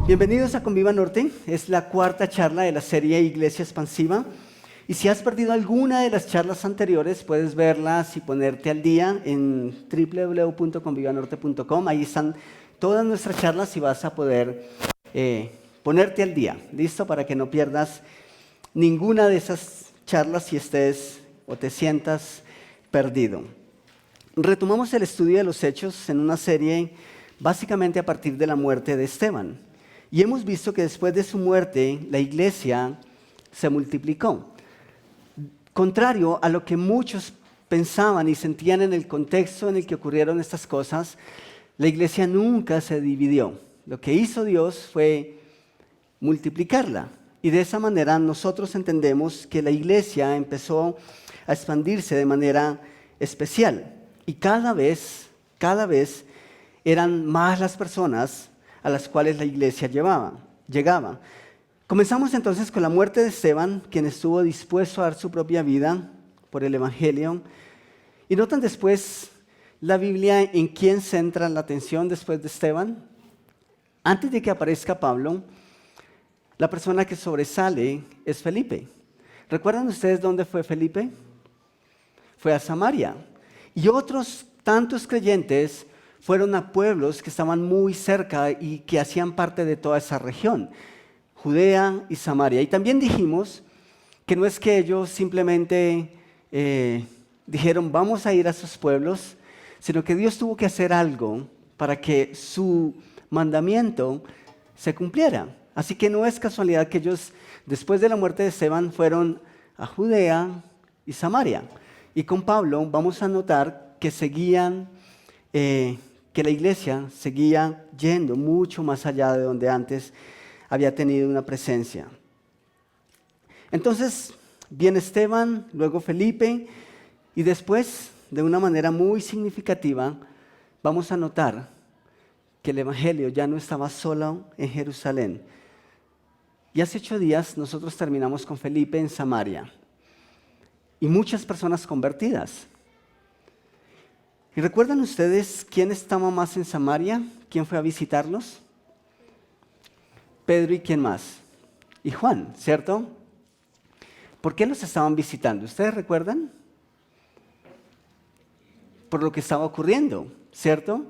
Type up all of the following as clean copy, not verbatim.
Bienvenidos a Conviva Norte, es la cuarta charla de la serie Iglesia Expansiva. Y si has perdido alguna de las charlas anteriores, puedes verlas y ponerte al día en www.convivanorte.com. Ahí están todas nuestras charlas y vas a poder ponerte al día, ¿listo? Para que no pierdas ninguna de esas charlas si estés o te sientas perdido. Retomamos el estudio de los Hechos en una serie básicamente a partir de la muerte de Esteban. Y hemos visto que después de su muerte, la iglesia se multiplicó. Contrario a lo que muchos pensaban y sentían en el contexto en el que ocurrieron estas cosas, la iglesia nunca se dividió. Lo que hizo Dios fue multiplicarla. Y de esa manera nosotros entendemos que la iglesia empezó a expandirse de manera especial. Y cada vez eran más las personas a las cuales la iglesia llegaba. Comenzamos entonces con la muerte de Esteban, quien estuvo dispuesto a dar su propia vida por el Evangelio. Y notan después la Biblia en quién centra la atención después de Esteban. Antes de que aparezca Pablo, la persona que sobresale es Felipe. ¿Recuerdan ustedes dónde fue Felipe? Fue a Samaria. Y otros tantos creyentes fueron a pueblos que estaban muy cerca y que hacían parte de toda esa región, Judea y Samaria. Y también dijimos que no es que ellos simplemente dijeron vamos a ir a esos pueblos, sino que Dios tuvo que hacer algo para que su mandamiento se cumpliera. Así que no es casualidad que ellos, después de la muerte de Esteban, fueron a Judea y Samaria. Y con Pablo vamos a notar que que la iglesia seguía yendo mucho más allá de donde antes había tenido una presencia. Entonces viene Esteban, luego Felipe, y después, de una manera muy significativa, vamos a notar que el Evangelio ya no estaba solo en Jerusalén. Y hace 8 días nosotros terminamos con Felipe en Samaria, y muchas personas convertidas. ¿Y recuerdan ustedes quién estaba más en Samaria? ¿Quién fue a visitarlos? Pedro y quién más. Y Juan, ¿cierto? ¿Por qué los estaban visitando? ¿Ustedes recuerdan? Por lo que estaba ocurriendo, ¿cierto?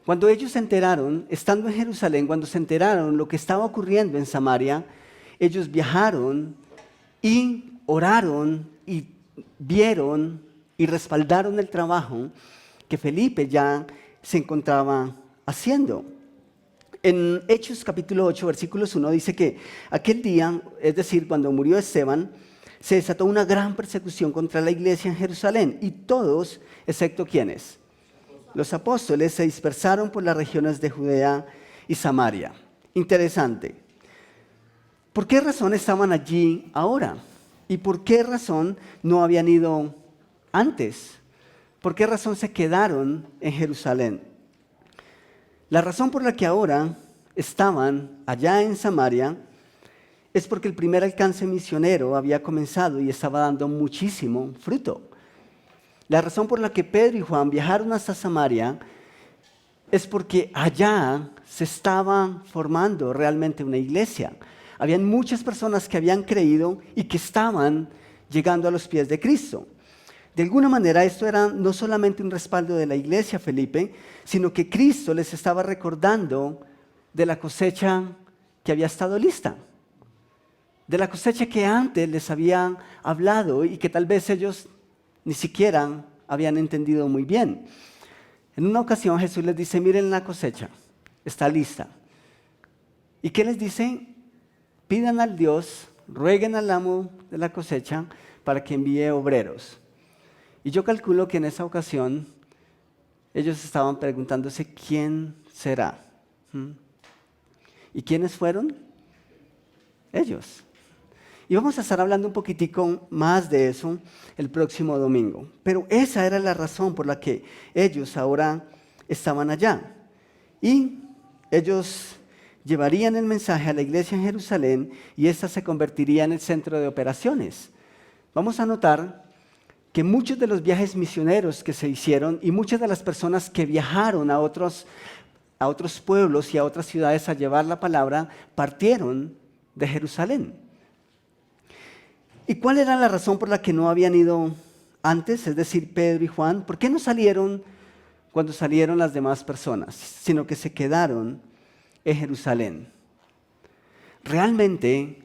Cuando ellos se enteraron, estando en Jerusalén, cuando se enteraron lo que estaba ocurriendo en Samaria, ellos viajaron y oraron y vieron y respaldaron el trabajo que Felipe ya se encontraba haciendo. En Hechos capítulo 8, versículos 1 dice que aquel día, es decir, cuando murió Esteban, se desató una gran persecución contra la iglesia en Jerusalén y todos, excepto ¿quiénes? Los apóstoles se dispersaron por las regiones de Judea y Samaria. Interesante. ¿Por qué razón estaban allí ahora? ¿Y por qué razón no habían ido antes? ¿Por qué razón se quedaron en Jerusalén? La razón por la que ahora estaban allá en Samaria es porque el primer alcance misionero había comenzado y estaba dando muchísimo fruto. La razón por la que Pedro y Juan viajaron hasta Samaria es porque allá se estaba formando realmente una iglesia. Habían muchas personas que habían creído y que estaban llegando a los pies de Cristo. De alguna manera esto era no solamente un respaldo de la iglesia, Felipe, sino que Cristo les estaba recordando de la cosecha que había estado lista, de la cosecha que antes les había hablado y que tal vez ellos ni siquiera habían entendido muy bien. En una ocasión Jesús les dice, miren la cosecha, está lista. ¿Y qué les dice? Pidan al Dios, rueguen al amo de la cosecha para que envíe obreros. Y yo calculo que en esa ocasión ellos estaban preguntándose quién será. ¿Y quiénes fueron? Ellos. Y vamos a estar hablando un poquitico más de eso el próximo domingo. Pero esa era la razón por la que ellos ahora estaban allá. Y ellos llevarían el mensaje a la iglesia en Jerusalén y ésta se convertiría en el centro de operaciones. Vamos a notar que muchos de los viajes misioneros que se hicieron y muchas de las personas que viajaron a otros a otros pueblos y a otras ciudades a llevar la palabra, partieron de Jerusalén. ¿Y cuál era la razón por la que no habían ido antes? Es decir, Pedro y Juan. ¿Por qué no salieron cuando salieron las demás personas, sino que se quedaron en Jerusalén? Realmente,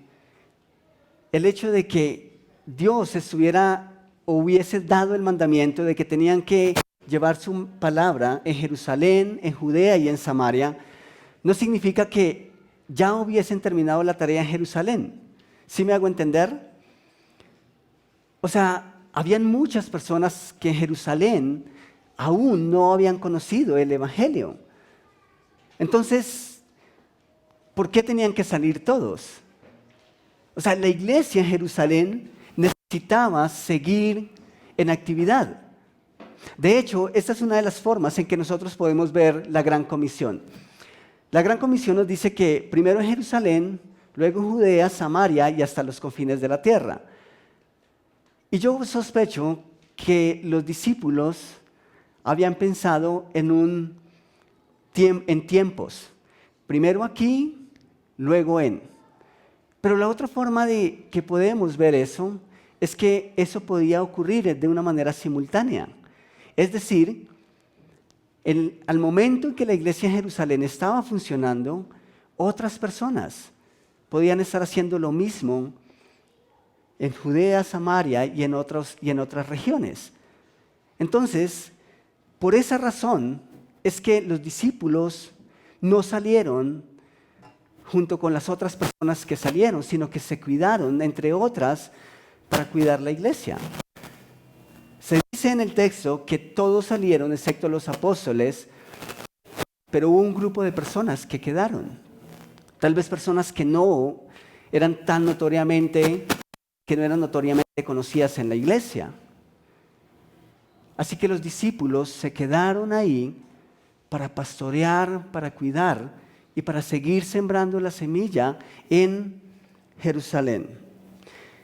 el hecho de que Dios hubiese dado el mandamiento de que tenían que llevar su palabra en Jerusalén, en Judea y en Samaria, no significa que ya hubiesen terminado la tarea en Jerusalén. ¿Sí me hago entender? O sea, habían muchas personas que en Jerusalén aún no habían conocido el Evangelio. Entonces, ¿por qué tenían que salir todos? O sea, la iglesia en Jerusalén necesitaba seguir en actividad. De hecho, esta es una de las formas en que nosotros podemos ver la Gran Comisión. La Gran Comisión nos dice que primero en Jerusalén, luego en Judea, Samaria y hasta los confines de la tierra. Y yo sospecho que los discípulos habían pensado en tiempos. Primero aquí, luego en. Pero la otra forma de que podemos ver eso es que eso podía ocurrir de una manera simultánea. Es decir, al momento en que la iglesia en Jerusalén estaba funcionando, otras personas podían estar haciendo lo mismo en Judea, Samaria y en otras regiones. Entonces, por esa razón es que los discípulos no salieron junto con las otras personas que salieron, sino que se cuidaron, entre otras, para cuidar la iglesia. Se dice en el texto que todos salieron excepto los apóstoles, pero hubo un grupo de personas que quedaron. Tal vez personas que no eran notoriamente conocidas en la iglesia. Así que los discípulos se quedaron ahí para pastorear, para cuidar y para seguir sembrando la semilla en Jerusalén.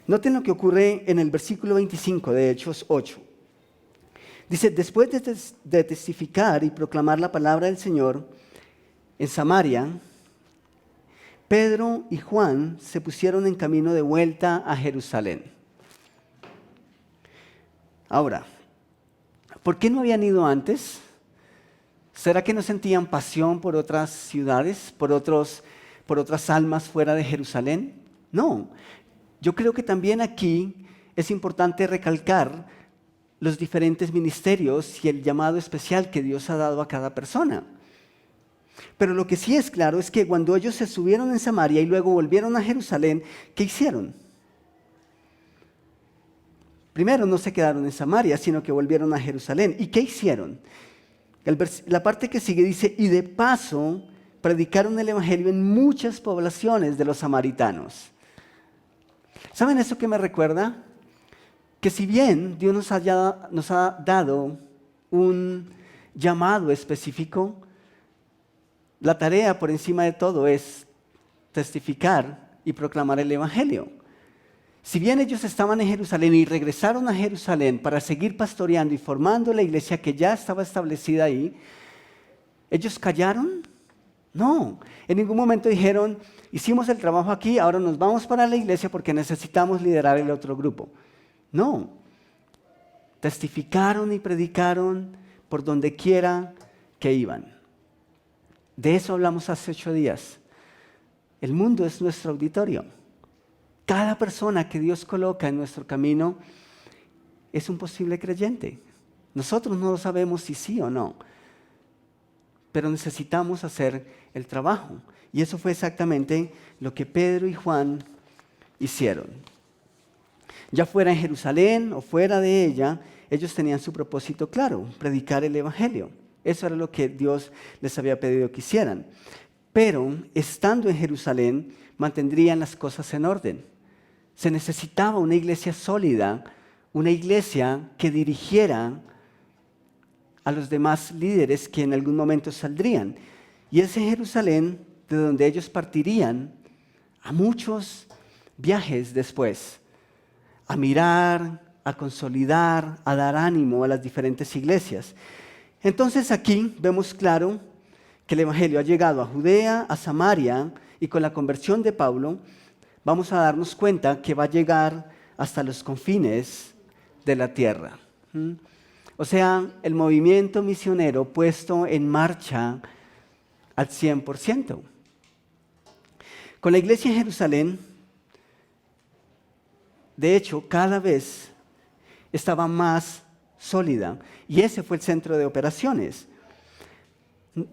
Noten lo que ocurre en el versículo 25 de Hechos 8. Dice, después de testificar y proclamar la palabra del Señor en Samaria, Pedro y Juan se pusieron en camino de vuelta a Jerusalén. Ahora, ¿por qué no habían ido antes? ¿Será que no sentían pasión por otras ciudades, por otras almas fuera de Jerusalén? No. Yo creo que también aquí es importante recalcar los diferentes ministerios y el llamado especial que Dios ha dado a cada persona. Pero lo que sí es claro es que cuando ellos se subieron en Samaria y luego volvieron a Jerusalén, ¿qué hicieron? Primero no se quedaron en Samaria, sino que volvieron a Jerusalén. ¿Y qué hicieron? La parte que sigue dice, y de paso predicaron el Evangelio en muchas poblaciones de los samaritanos. ¿Saben eso que me recuerda? Que si bien Dios nos ha dado un llamado específico, la tarea por encima de todo es testificar y proclamar el Evangelio. Si bien ellos estaban en Jerusalén y regresaron a Jerusalén para seguir pastoreando y formando la iglesia que ya estaba establecida ahí, ¿ellos callaron? No, en ningún momento dijeron, hicimos el trabajo aquí, ahora nos vamos para la iglesia porque necesitamos liderar el otro grupo. No, testificaron y predicaron por donde quiera que iban. De eso hablamos hace 8 días. El mundo es nuestro auditorio. Cada persona que Dios coloca en nuestro camino es un posible creyente. Nosotros no sabemos si sí o no, pero necesitamos hacer el trabajo. Y eso fue exactamente lo que Pedro y Juan hicieron. Ya fuera en Jerusalén o fuera de ella, ellos tenían su propósito claro, predicar el Evangelio. Eso era lo que Dios les había pedido que hicieran. Pero estando en Jerusalén, mantendrían las cosas en orden. Se necesitaba una iglesia sólida, una iglesia que dirigiera a los demás líderes que en algún momento saldrían. Y es en Jerusalén de donde ellos partirían a muchos viajes después, a mirar, a consolidar, a dar ánimo a las diferentes iglesias. Entonces aquí vemos claro que el Evangelio ha llegado a Judea, a Samaria, y con la conversión de Pablo, vamos a darnos cuenta que va a llegar hasta los confines de la tierra. O sea, el movimiento misionero puesto en marcha al 100%. Con la iglesia en Jerusalén, de hecho, cada vez estaba más sólida, y ese fue el centro de operaciones.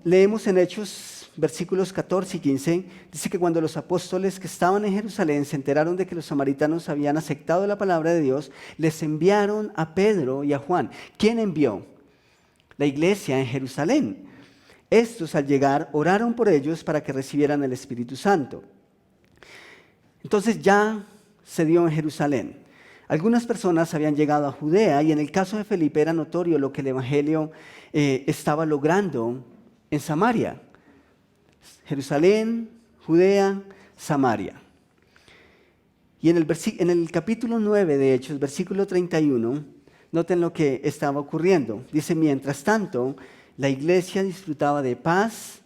Leemos en Hechos, versículos 14 y 15, dice que cuando los apóstoles que estaban en Jerusalén se enteraron de que los samaritanos habían aceptado la palabra de Dios, les enviaron a Pedro y a Juan. ¿Quién envió? La iglesia en Jerusalén. Estos, al llegar, oraron por ellos para que recibieran el Espíritu Santo. Entonces ya se dio en Jerusalén. Algunas personas habían llegado a Judea, y en el caso de Felipe era notorio lo que el Evangelio estaba logrando en Samaria. Jerusalén, Judea, Samaria. Y en el capítulo 9 de Hechos, versículo 31, noten lo que estaba ocurriendo. Dice, mientras tanto, la iglesia disfrutaba de paz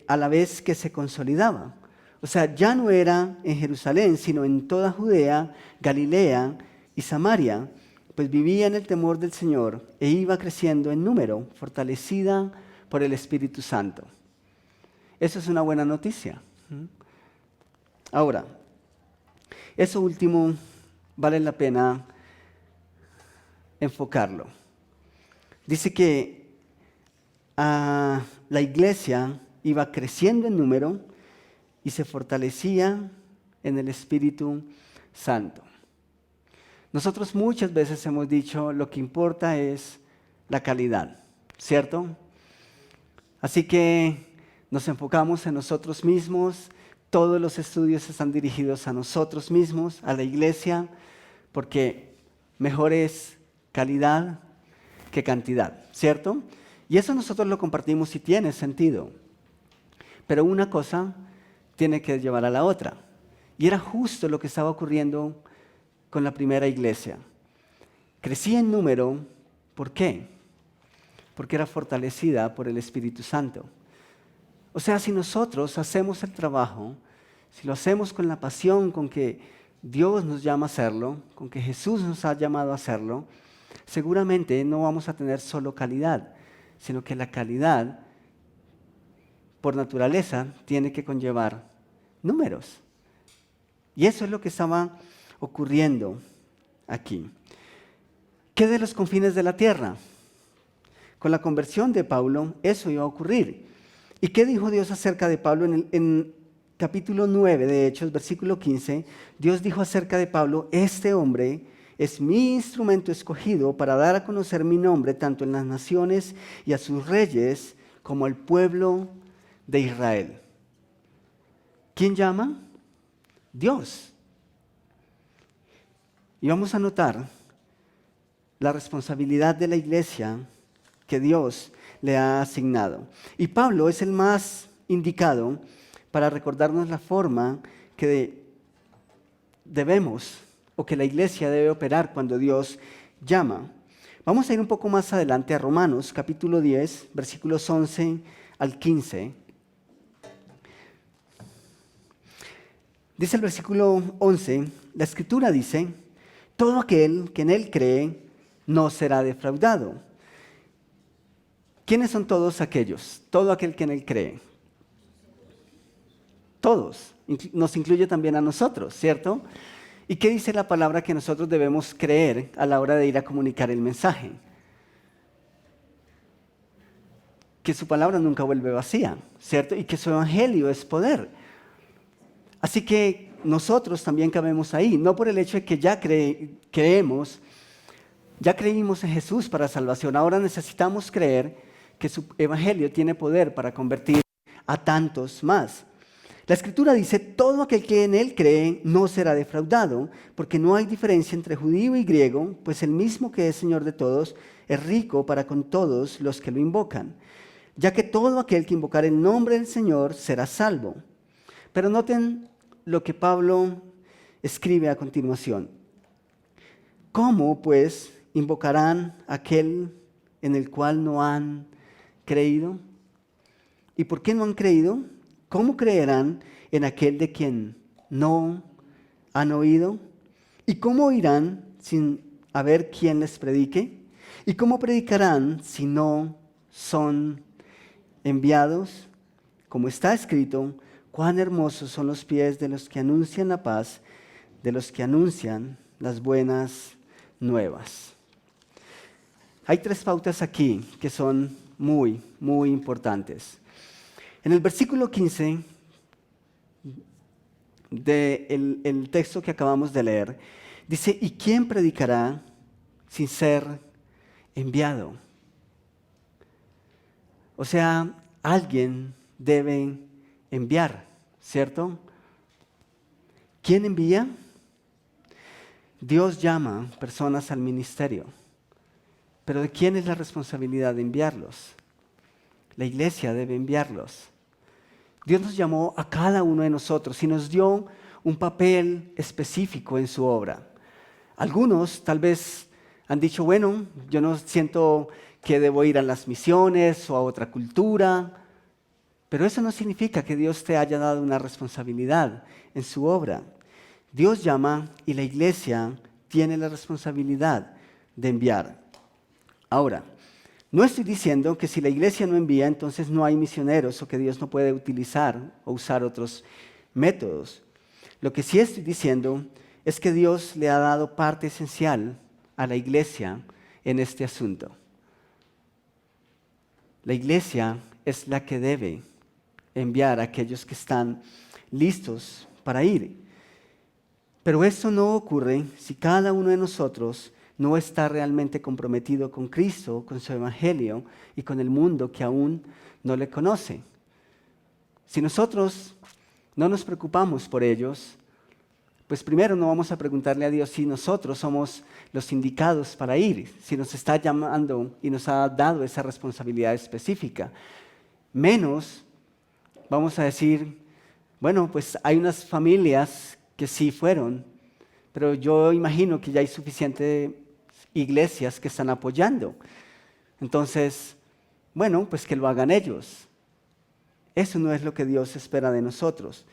a la vez que se consolidaba. O sea, ya no era en Jerusalén, sino en toda Judea, Galilea y Samaria, pues vivía en el temor del Señor e iba creciendo en número, fortalecida por el Espíritu Santo. Eso es una buena noticia. Ahora, eso último vale la pena enfocarlo. Dice que la iglesia iba creciendo en número y se fortalecía en el Espíritu Santo. Nosotros muchas veces hemos dicho, lo que importa es la calidad, ¿cierto? Así que nos enfocamos en nosotros mismos, todos los estudios están dirigidos a nosotros mismos, a la iglesia, porque mejor es calidad que cantidad, ¿cierto? Y eso nosotros lo compartimos y tiene sentido. Pero una cosa tiene que llevar a la otra. Y era justo lo que estaba ocurriendo con la primera iglesia. Crecía en número, ¿por qué? Porque era fortalecida por el Espíritu Santo. O sea, si nosotros hacemos el trabajo, si lo hacemos con la pasión con que Dios nos llama a hacerlo, con que Jesús nos ha llamado a hacerlo, seguramente no vamos a tener solo calidad, sino que la calidad, por naturaleza, tiene que conllevar números. Y eso es lo que estaba ocurriendo aquí. ¿Qué de los confines de la tierra? Con la conversión de Pablo, eso iba a ocurrir. ¿Y qué dijo Dios acerca de Pablo en capítulo 9 de Hechos, versículo 15? Dios dijo acerca de Pablo, este hombre es mi instrumento escogido para dar a conocer mi nombre tanto en las naciones y a sus reyes como al pueblo de Israel. ¿Quién llama? Dios. Y vamos a notar la responsabilidad de la iglesia que Dios le ha asignado. Y Pablo es el más indicado para recordarnos la forma que debemos o que la iglesia debe operar cuando Dios llama. Vamos a ir un poco más adelante a Romanos, capítulo 10, versículos 11 al 15. Dice el versículo 11, la Escritura dice, todo aquel que en Él cree no será defraudado. ¿Quiénes son todos aquellos? Todo aquel que en Él cree. Todos. Nos incluye también a nosotros, ¿cierto? ¿Y qué dice la palabra que nosotros debemos creer a la hora de ir a comunicar el mensaje? Que su palabra nunca vuelve vacía, ¿cierto? Y que su evangelio es poder. Así que nosotros también cabemos ahí, no por el hecho de que ya creímos en Jesús para salvación. Ahora necesitamos creer que su evangelio tiene poder para convertir a tantos más. La Escritura dice, todo aquel que en Él cree no será defraudado, porque no hay diferencia entre judío y griego, pues el mismo que es Señor de todos es rico para con todos los que lo invocan, ya que todo aquel que invocar el nombre del Señor será salvo. Pero noten lo que Pablo escribe a continuación. ¿Cómo, pues, invocarán a aquel en el cual no han creído? ¿Y por qué no han creído? ¿Cómo creerán en aquel de quien no han oído? ¿Y cómo oirán sin haber quien les predique? ¿Y cómo predicarán si no son enviados? Como está escrito, cuán hermosos son los pies de los que anuncian la paz, de los que anuncian las buenas nuevas. Hay tres pautas aquí que son muy, muy importantes. En el versículo 15 del texto que acabamos de leer, dice, ¿y quién predicará sin ser enviado? O sea, alguien debe enviar, ¿cierto? ¿Quién envía? Dios llama personas al ministerio. Pero ¿de quién es la responsabilidad de enviarlos? La iglesia debe enviarlos. Dios nos llamó a cada uno de nosotros y nos dio un papel específico en su obra. Algunos tal vez han dicho, bueno, yo no siento que debo ir a las misiones o a otra cultura, pero eso no significa que Dios te haya dado una responsabilidad en su obra. Dios llama y la iglesia tiene la responsabilidad de enviar. Ahora, no estoy diciendo que si la iglesia no envía, entonces no hay misioneros o que Dios no puede utilizar o usar otros métodos. Lo que sí estoy diciendo es que Dios le ha dado parte esencial a la iglesia en este asunto. La iglesia es la que debe enviar a aquellos que están listos para ir. Pero eso no ocurre si cada uno de nosotros no está realmente comprometido con Cristo, con su evangelio y con el mundo que aún no le conoce. Si nosotros no nos preocupamos por ellos, pues primero no vamos a preguntarle a Dios si nosotros somos los indicados para ir, si nos está llamando y nos ha dado esa responsabilidad específica. Menos vamos a decir, bueno, pues hay unas familias que sí fueron, pero yo imagino que ya hay suficientes iglesias que están apoyando. Entonces, bueno, pues que lo hagan ellos. Eso no es lo que Dios espera de nosotros.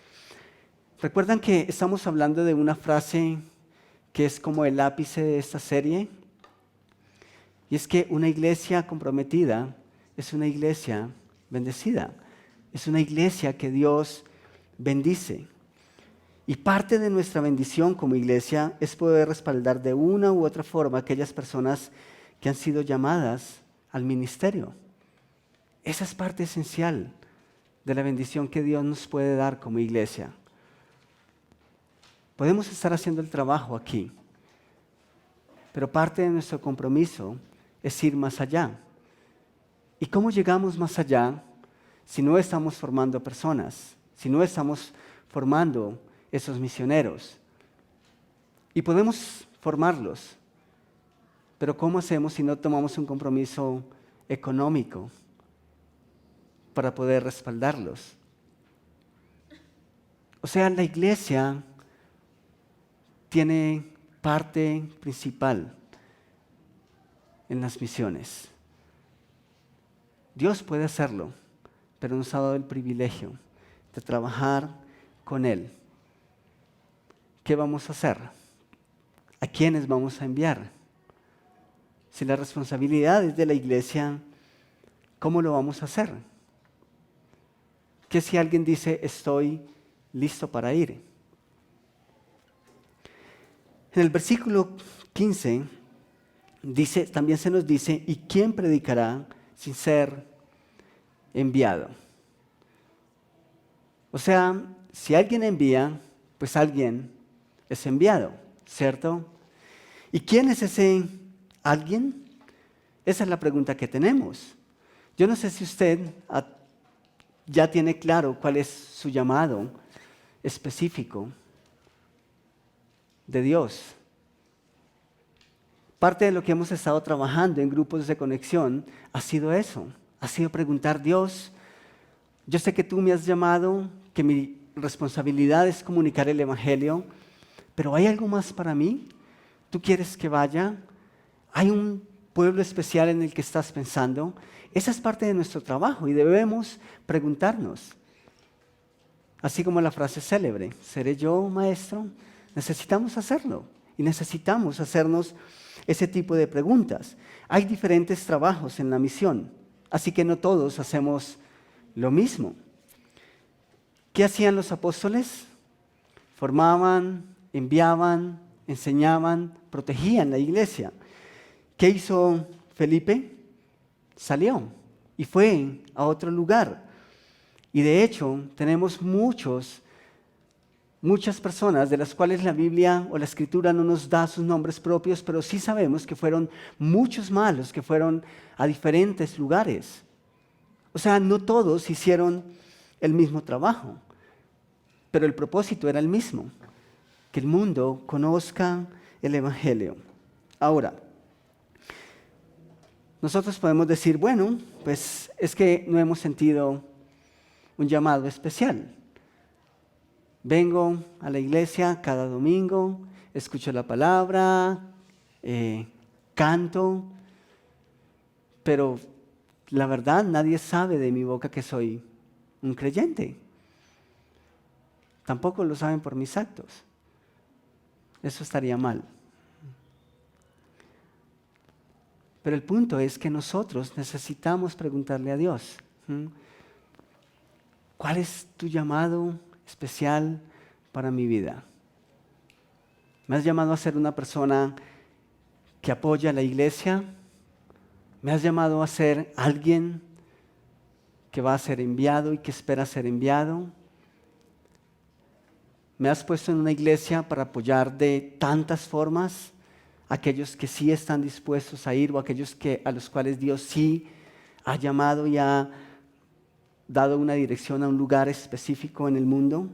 ¿Recuerdan que estamos hablando de una frase que es como el ápice de esta serie? Y es que una iglesia comprometida es una iglesia bendecida. Es una iglesia que Dios bendice. Y parte de nuestra bendición como iglesia es poder respaldar de una u otra forma a aquellas personas que han sido llamadas al ministerio. Esa es parte esencial de la bendición que Dios nos puede dar como iglesia. Podemos estar haciendo el trabajo aquí, pero parte de nuestro compromiso es ir más allá. ¿Y cómo llegamos más allá si no estamos formando personas, si no estamos formando esos misioneros? Y podemos formarlos, pero ¿cómo hacemos si no tomamos un compromiso económico para poder respaldarlos? O sea, la iglesia tiene parte principal en las misiones. Dios puede hacerlo, pero nos ha dado el privilegio de trabajar con Él. ¿Qué vamos a hacer? ¿A quiénes vamos a enviar? Si la responsabilidad es de la iglesia, ¿cómo lo vamos a hacer? ¿Qué si alguien dice, estoy listo para ir? En el versículo 15 también se nos dice, ¿y quién predicará sin ser enviado? O sea, si alguien envía, pues alguien es enviado, ¿cierto? ¿Y quién es ese alguien? Esa es la pregunta que tenemos. Yo no sé si usted ya tiene claro cuál es su llamado específico de Dios. Parte de lo que hemos estado trabajando en grupos de conexión ha sido eso, ha sido preguntar, Dios, yo sé que tú me has llamado, que mi responsabilidad es comunicar el evangelio, pero ¿hay algo más para mí? ¿Tú quieres que vaya? ¿Hay un pueblo especial en el que estás pensando? Esa es parte de nuestro trabajo y debemos preguntarnos. Así como la frase célebre, ¿seré yo maestro? Necesitamos hacerlo y necesitamos hacernos ese tipo de preguntas. Hay diferentes trabajos en la misión, así que no todos hacemos lo mismo. ¿Qué hacían los apóstoles? Formaban, enviaban, enseñaban, protegían la iglesia. ¿Qué hizo Felipe? Salió y fue a otro lugar. Y de hecho, tenemos muchas personas de las cuales la Biblia o la Escritura no nos da sus nombres propios, pero sí sabemos que fueron muchos más los que fueron a diferentes lugares. O sea, no todos hicieron el mismo trabajo, pero el propósito era el mismo, que el mundo conozca el Evangelio. Ahora, nosotros podemos decir, bueno, pues es que no hemos sentido un llamado especial. Vengo a la iglesia cada domingo, escucho la palabra, canto, pero la verdad nadie sabe de mi boca que soy un creyente. Tampoco lo saben por mis actos. Eso estaría mal. Pero el punto es que nosotros necesitamos preguntarle a Dios, ¿cuál es tu llamado especial para mi vida? ¿Me has llamado a ser una persona que apoya a la iglesia? ¿Me has llamado a ser alguien que va a ser enviado y que espera ser enviado? ¿Me has puesto en una iglesia para apoyar de tantas formas a aquellos que sí están dispuestos a ir o aquellos a los cuales Dios sí ha llamado y ha dado una dirección a un lugar específico en el mundo?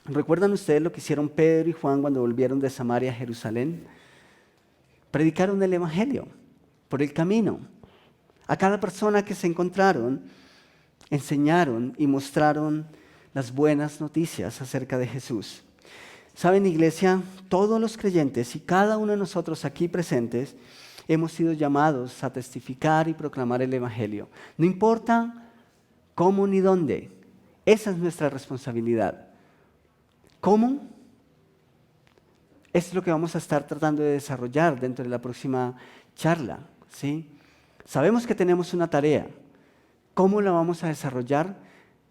¿Recuerdan ustedes lo que hicieron Pedro y Juan cuando volvieron de Samaria a Jerusalén? Predicaron el Evangelio por el camino. A cada persona que se encontraron, enseñaron y mostraron las buenas noticias acerca de Jesús. ¿Saben, iglesia? Todos los creyentes y cada uno de nosotros aquí presentes hemos sido llamados a testificar y proclamar el Evangelio. No importa cómo ni dónde, esa es nuestra responsabilidad. ¿Cómo? Es lo que vamos a estar tratando de desarrollar dentro de la próxima charla, ¿sí? Sabemos que tenemos una tarea. ¿Cómo la vamos a desarrollar?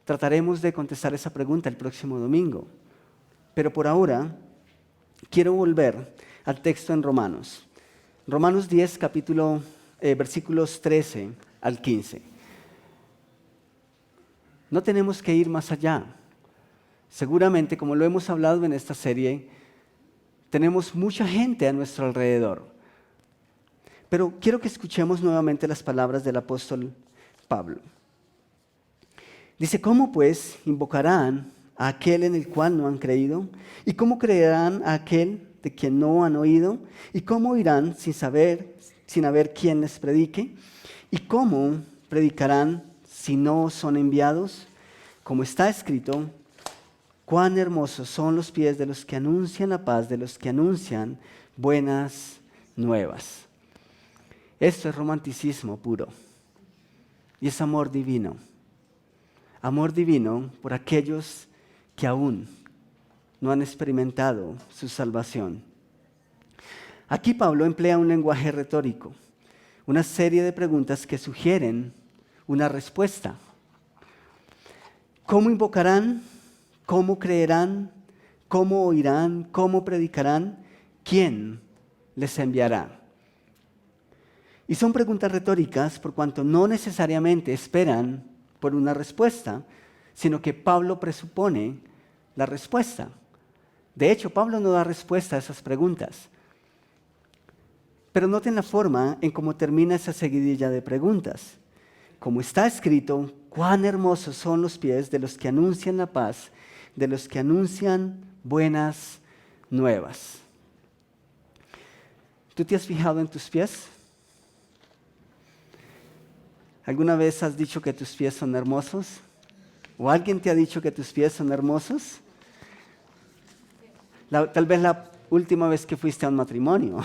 Trataremos de contestar esa pregunta el próximo domingo. Pero por ahora, quiero volver al texto en Romanos. Romanos 10, versículos 13 al 15. No tenemos que ir más allá. Seguramente, como lo hemos hablado en esta serie, tenemos mucha gente a nuestro alrededor. Pero quiero que escuchemos nuevamente las palabras del apóstol Pablo. Dice, ¿cómo pues invocarán a aquel en el cual no han creído? ¿Y cómo creerán a aquel de quien no han oído? ¿Y cómo irán sin haber quien les predique? ¿Y cómo predicarán si no son enviados? Como está escrito, cuán hermosos son los pies de los que anuncian la paz, de los que anuncian buenas nuevas. Esto es romanticismo puro y es amor divino. Amor divino por aquellos que aún no han experimentado su salvación. Aquí Pablo emplea un lenguaje retórico, una serie de preguntas que sugieren una respuesta. ¿Cómo invocarán? ¿Cómo creerán? ¿Cómo oirán? ¿Cómo predicarán? ¿Quién les enviará? Y son preguntas retóricas por cuanto no necesariamente esperan por una respuesta, sino que Pablo presupone la respuesta. De hecho, Pablo no da respuesta a esas preguntas. Pero noten la forma en cómo termina esa seguidilla de preguntas. Como está escrito, cuán hermosos son los pies de los que anuncian la paz, de los que anuncian buenas nuevas. ¿Tú te has fijado en tus pies? ¿Alguna vez has dicho que tus pies son hermosos? ¿O alguien te ha dicho que tus pies son hermosos? Tal vez la última vez que fuiste a un matrimonio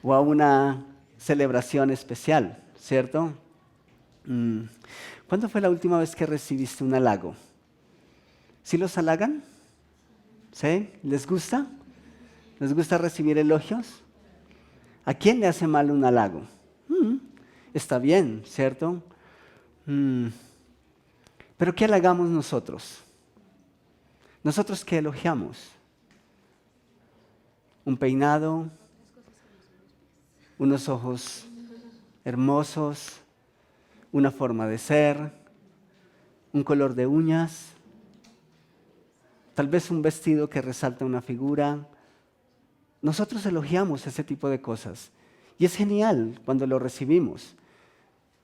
o a una celebración especial, ¿cierto? ¿Cuándo fue la última vez que recibiste un halago? ¿Sí los halagan? ¿Sí? ¿Les gusta? ¿Les gusta recibir elogios? ¿A quién le hace mal un halago? Está bien, ¿cierto? Pero ¿qué halagamos nosotros? ¿Nosotros qué elogiamos? Un peinado, unos ojos hermosos, una forma de ser, un color de uñas, tal vez un vestido que resalta una figura. Nosotros elogiamos ese tipo de cosas y es genial cuando lo recibimos.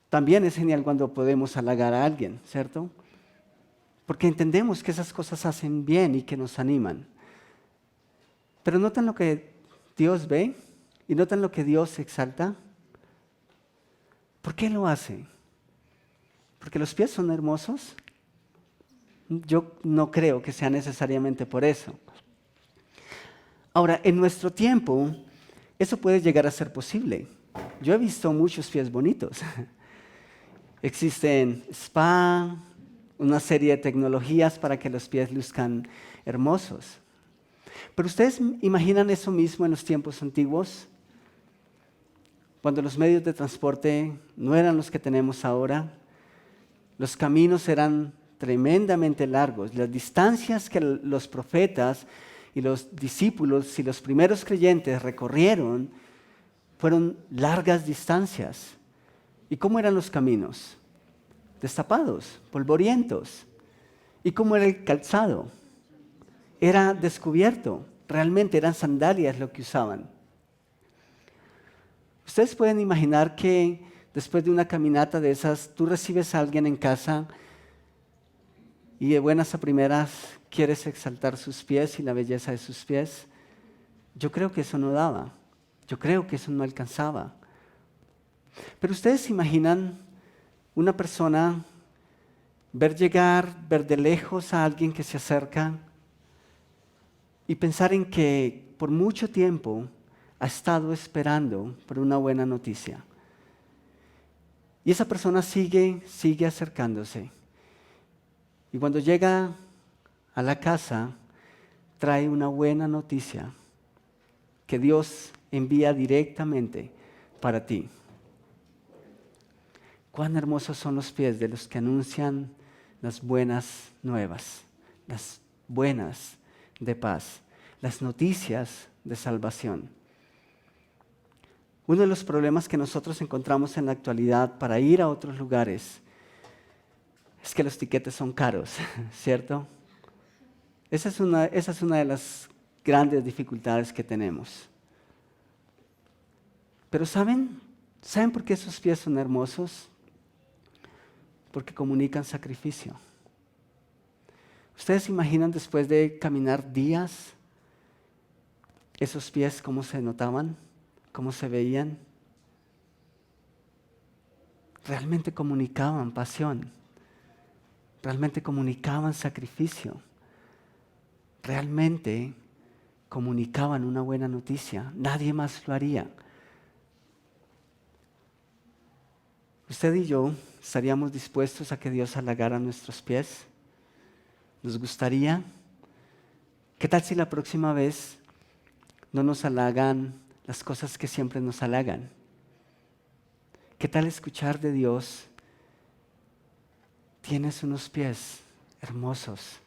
También es genial cuando podemos halagar a alguien, ¿cierto? Porque entendemos que esas cosas hacen bien y que nos animan. Pero ¿notan lo que Dios ve? ¿Y notan lo que Dios exalta? ¿Por qué lo hace? ¿Porque los pies son hermosos? Yo no creo que sea necesariamente por eso. Ahora, en nuestro tiempo, eso puede llegar a ser posible. Yo he visto muchos pies bonitos. Existen spa, una serie de tecnologías para que los pies luzcan hermosos. Pero ¿ustedes imaginan eso mismo en los tiempos antiguos? Cuando los medios de transporte no eran los que tenemos ahora, los caminos eran tremendamente largos. Las distancias que los profetas y los discípulos y los primeros creyentes recorrieron fueron largas distancias. ¿Y cómo eran los caminos? Destapados, polvorientos. ¿Y cómo era el calzado? Era descubierto. Realmente eran sandalias lo que usaban. Ustedes pueden imaginar que después de una caminata de esas, tú recibes a alguien en casa y de buenas a primeras quieres exaltar sus pies y la belleza de sus pies. Yo creo que eso no daba. Yo creo que eso no alcanzaba. Pero ustedes se imaginan una persona ver llegar, ver de lejos a alguien que se acerca y pensar en que por mucho tiempo ha estado esperando por una buena noticia. Y esa persona sigue acercándose. Y cuando llega a la casa, trae una buena noticia que Dios envía directamente para ti. Cuán hermosos son los pies de los que anuncian las buenas nuevas, las buenas de paz, las noticias de salvación. Uno de los problemas que nosotros encontramos en la actualidad para ir a otros lugares es que los tiquetes son caros, ¿cierto? Esa es una de las grandes dificultades que tenemos. Pero ¿saben por qué esos pies son hermosos? Porque comunican sacrificio. ¿Ustedes se imaginan después de caminar días esos pies cómo se notaban? ¿Cómo se veían? Realmente comunicaban pasión. Realmente comunicaban sacrificio. Realmente comunicaban una buena noticia. Nadie más lo haría. Usted y yo estaríamos dispuestos a que Dios halagara nuestros pies. ¿Nos gustaría? ¿Qué tal si la próxima vez no nos halagan las cosas que siempre nos halagan? ¿Qué tal escuchar de Dios? Tienes unos pies hermosos,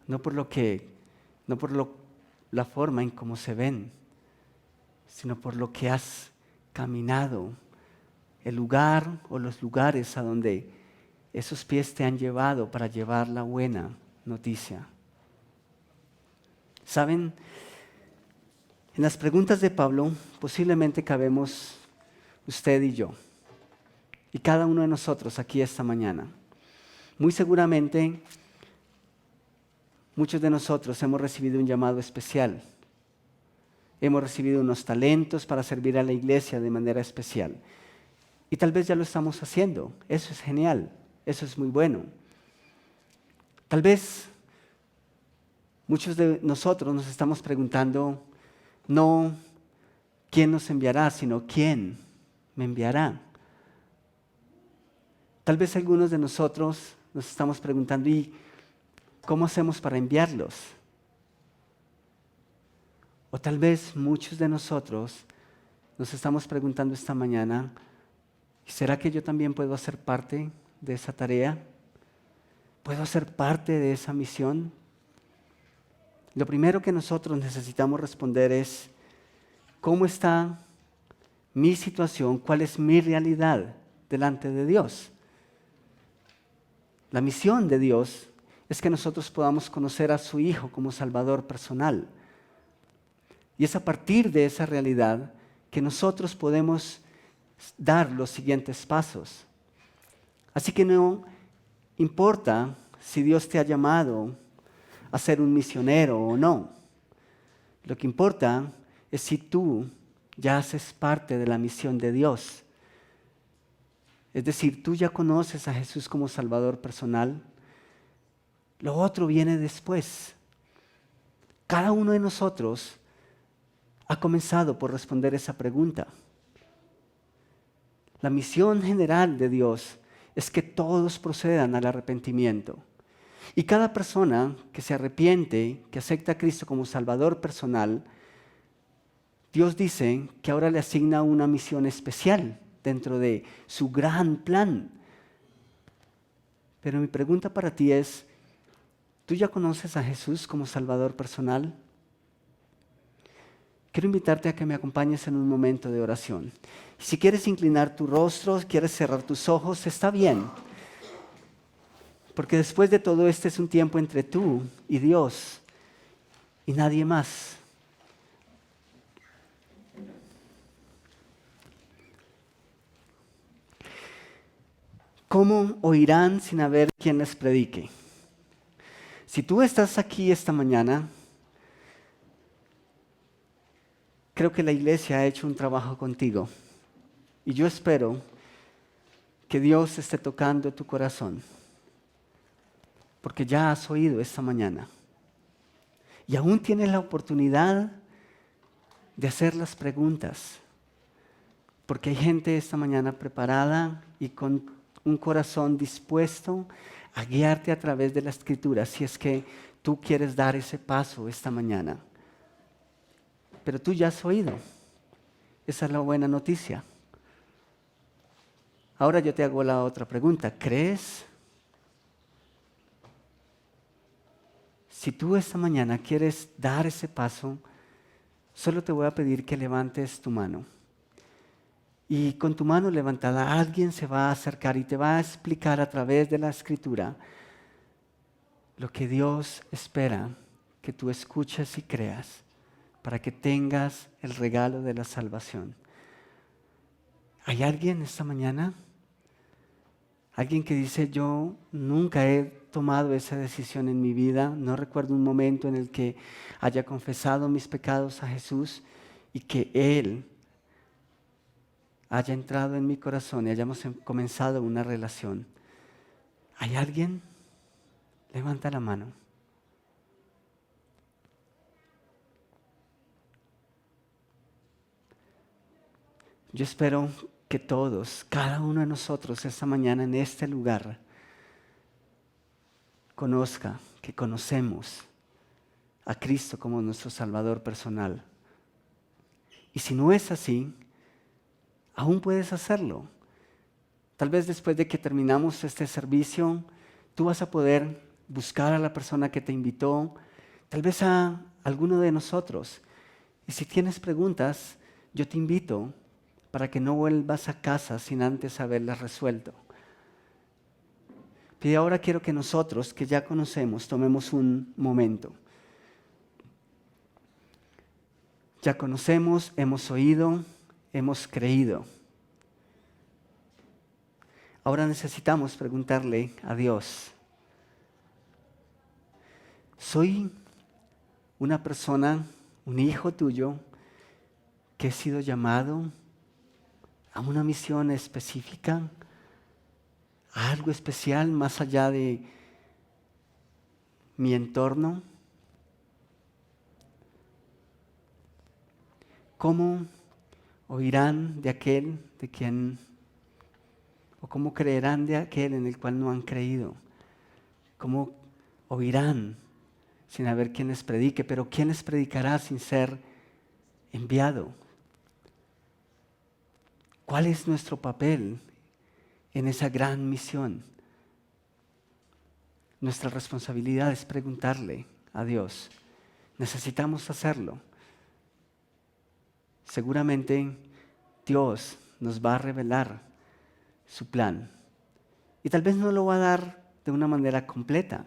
no por la forma en cómo se ven, sino por lo que has caminado, el lugar o los lugares a donde esos pies te han llevado para llevar la buena noticia. ¿Saben? En las preguntas de Pablo posiblemente cabemos usted y yo, y cada uno de nosotros aquí esta mañana. Muy seguramente muchos de nosotros hemos recibido un llamado especial. Hemos recibido unos talentos para servir a la iglesia de manera especial. Y tal vez ya lo estamos haciendo. Eso es genial. Eso es muy bueno. Tal vez muchos de nosotros nos estamos preguntando, no, quién nos enviará, sino quién me enviará. Tal vez algunos de nosotros nos estamos preguntando, ¿y cómo hacemos para enviarlos? O tal vez muchos de nosotros nos estamos preguntando esta mañana, ¿será que yo también puedo hacer parte de esa tarea? ¿Puedo ser parte de esa misión? Lo primero que nosotros necesitamos responder es, ¿cómo está mi situación? ¿Cuál es mi realidad delante de Dios? La misión de Dios es que nosotros podamos conocer a su Hijo como Salvador personal. Y es a partir de esa realidad que nosotros podemos dar los siguientes pasos. Así que no importa si Dios te ha llamado a ser un misionero o no. Lo que importa es si tú ya haces parte de la misión de Dios. Es decir, tú ya conoces a Jesús como Salvador personal. Lo otro viene después. Cada uno de nosotros ha comenzado por responder esa pregunta. La misión general de Dios es que todos procedan al arrepentimiento. Y cada persona que se arrepiente, que acepta a Cristo como Salvador personal, Dios dice que ahora le asigna una misión especial dentro de su gran plan. Pero mi pregunta para ti es, ¿tú ya conoces a Jesús como Salvador personal? Quiero invitarte a que me acompañes en un momento de oración. Si quieres inclinar tu rostro, quieres cerrar tus ojos, está bien. Porque después de todo este es un tiempo entre tú y Dios y nadie más. ¿Cómo oirán sin haber quien les predique? Si tú estás aquí esta mañana, creo que la iglesia ha hecho un trabajo contigo. Y yo espero que Dios esté tocando tu corazón. Porque ya has oído esta mañana. Y aún tienes la oportunidad de hacer las preguntas. Porque hay gente esta mañana preparada y con un corazón dispuesto a guiarte a través de la Escritura, si es que tú quieres dar ese paso esta mañana. Pero tú ya has oído. Esa es la buena noticia. Ahora yo te hago la otra pregunta. ¿Crees? Si tú esta mañana quieres dar ese paso, solo te voy a pedir que levantes tu mano. Y con tu mano levantada, alguien se va a acercar y te va a explicar a través de la Escritura lo que Dios espera que tú escuches y creas para que tengas el regalo de la salvación. ¿Hay alguien esta mañana? Alguien que dice, yo nunca he tomado esa decisión en mi vida, no recuerdo un momento en el que haya confesado mis pecados a Jesús y que Él haya entrado en mi corazón y hayamos comenzado una relación. ¿Hay alguien? Levanta la mano. Yo espero que todos, cada uno de nosotros esta mañana en este lugar, conozca que conocemos a Cristo como nuestro Salvador personal. Y si no es así, aún puedes hacerlo. Tal vez después de que terminamos este servicio, tú vas a poder buscar a la persona que te invitó, tal vez a alguno de nosotros. Y si tienes preguntas, yo te invito para que no vuelvas a casa sin antes haberlas resuelto. Y ahora quiero que nosotros, que ya conocemos, tomemos un momento. Ya conocemos, hemos oído, hemos creído. Ahora necesitamos preguntarle a Dios, ¿soy una persona, un hijo tuyo, que he sido llamado a una misión específica, a algo especial más allá de mi entorno? ¿Cómo oirán de aquel de quien, o cómo creerán de aquel en el cual no han creído? ¿Cómo oirán sin haber quien les predique? Pero ¿quién les predicará sin ser enviado? ¿Cuál es nuestro papel en esa gran misión? Nuestra responsabilidad es preguntarle a Dios. Necesitamos hacerlo. Seguramente Dios nos va a revelar su plan. Y tal vez no lo va a dar de una manera completa.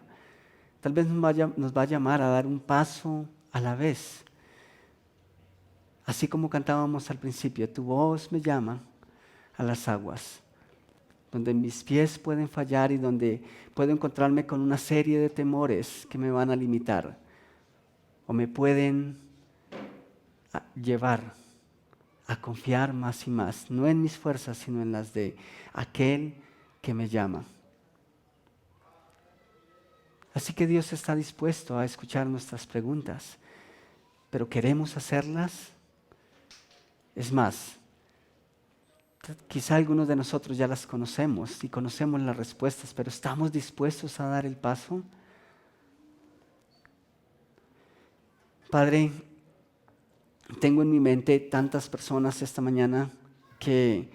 Tal vez nos va a llamar a dar un paso a la vez. Así como cantábamos al principio, tu voz me llama a las aguas, donde mis pies pueden fallar y donde puedo encontrarme con una serie de temores que me van a limitar o me pueden llevar a confiar más y más, no en mis fuerzas, sino en las de aquel que me llama. Así que Dios está dispuesto a escuchar nuestras preguntas, pero ¿queremos hacerlas? Es más, quizá algunos de nosotros ya las conocemos y conocemos las respuestas, pero ¿estamos dispuestos a dar el paso? Padre, tengo en mi mente tantas personas esta mañana que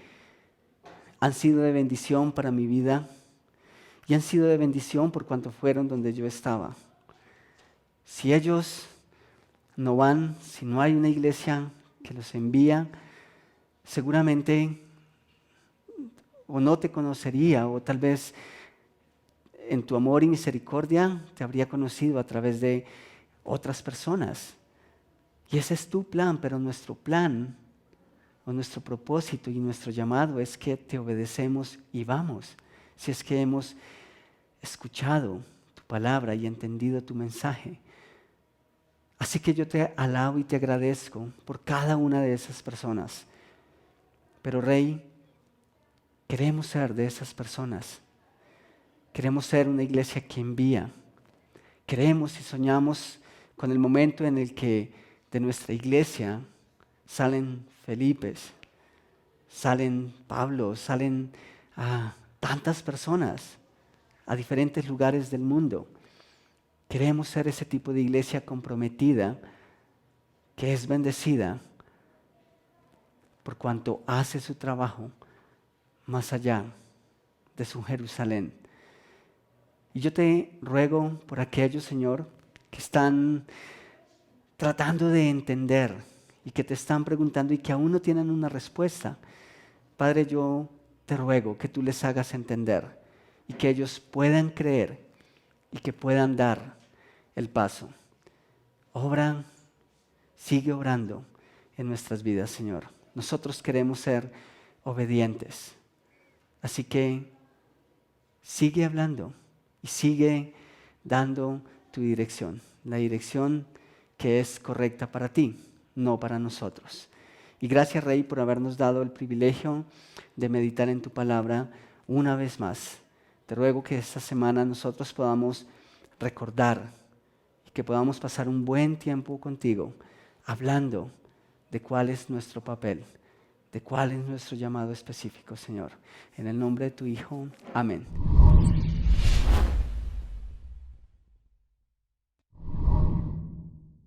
han sido de bendición para mi vida y han sido de bendición por cuanto fueron donde yo estaba. Si ellos no van, si no hay una iglesia que los envía, seguramente o no te conocería, o tal vez en tu amor y misericordia te habría conocido a través de otras personas. Y ese es tu plan, pero nuestro plan o nuestro propósito y nuestro llamado es que te obedecemos y vamos. Si es que hemos escuchado tu palabra y entendido tu mensaje. Así que yo te alabo y te agradezco por cada una de esas personas. Pero Rey, queremos ser de esas personas. Queremos ser una iglesia que envía. Queremos y soñamos con el momento en el que de nuestra iglesia salen Felipes, salen Pablo, salen tantas personas a diferentes lugares del mundo. Queremos ser ese tipo de iglesia comprometida, que es bendecida por cuanto hace su trabajo más allá de su Jerusalén. Y yo te ruego por aquellos, Señor, que están tratando de entender y que te están preguntando y que aún no tienen una respuesta. Padre, yo te ruego que tú les hagas entender y que ellos puedan creer y que puedan dar el paso. Obra, sigue obrando en nuestras vidas, Señor. Nosotros queremos ser obedientes. Así que sigue hablando y sigue dando tu dirección, la dirección que es correcta para ti, no para nosotros. Y gracias, Rey, por habernos dado el privilegio de meditar en tu palabra una vez más. Te ruego que esta semana nosotros podamos recordar y que podamos pasar un buen tiempo contigo, hablando de cuál es nuestro papel, de cuál es nuestro llamado específico, Señor. En el nombre de tu Hijo, amén.